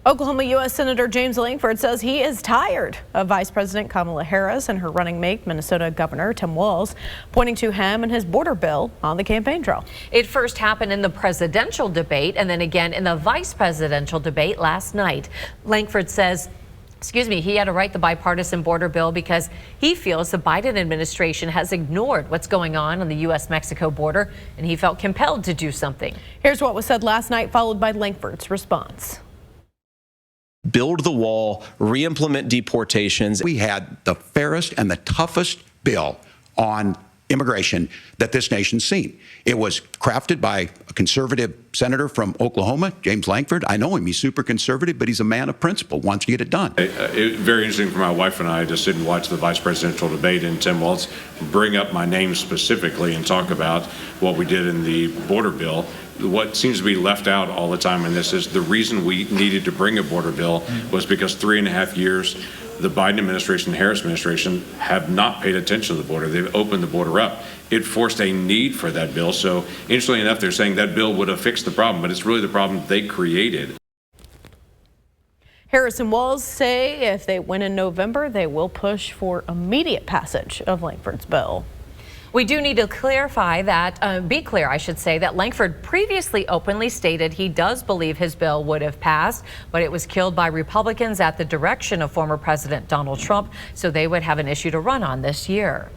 Oklahoma U.S. Senator James Lankford says he is tired of Vice President Kamala Harris and her running mate, Minnesota Governor Tim Walz, pointing to him and his border bill on the campaign trail. It first happened in the presidential debate and then again in the vice presidential debate last night. Lankford says he had to write the bipartisan border bill because he feels the Biden administration has ignored what's going on the U.S.-Mexico border, and he felt compelled to do something. Here's what was said last night, followed by Lankford's response. Build the wall, re-implement deportations. We had the fairest and the toughest bill on immigration that this nation's seen. It was crafted by a conservative senator from Oklahoma, James Lankford. I know him. He's super conservative, but he's a man of principle, wants to get it done. It was very interesting for my wife and I to sit and watch the vice presidential debate and Tim Walz bring up my name specifically and talk about what we did in the border bill. What seems to be left out all the time in this is the reason we needed to bring a border bill was because 3.5 years the Biden administration, the Harris administration have not paid attention to the border. They've opened the border up. It forced a need for that bill. So interestingly enough, they're saying that bill would have fixed the problem, but it's really the problem they created. Harris and Walz say if they win in November, they will push for immediate passage of Lankford's bill. We do need to clarify that, be clear, I should say, that Lankford previously openly stated he does believe his bill would have passed, but it was killed by Republicans at the direction of former President Donald Trump, so they would have an issue to run on this year.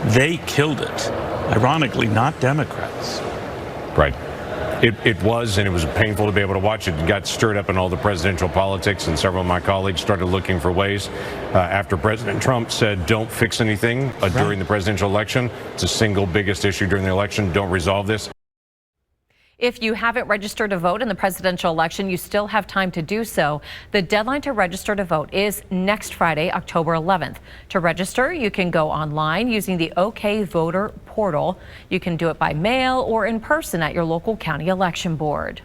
They killed it. Ironically, not Democrats. Right. It was, and it was painful to be able to watch it. It got stirred up in all the presidential politics, and several of my colleagues started looking for ways after President Trump said don't fix anything during the presidential election. It's the single biggest issue during the election. Don't resolve this. If you haven't registered to vote in the presidential election, you still have time to do so. The deadline to register to vote is next Friday, October 11th. To register, you can go online using the OK Voter portal. You can do it by mail or in person at your local county election board.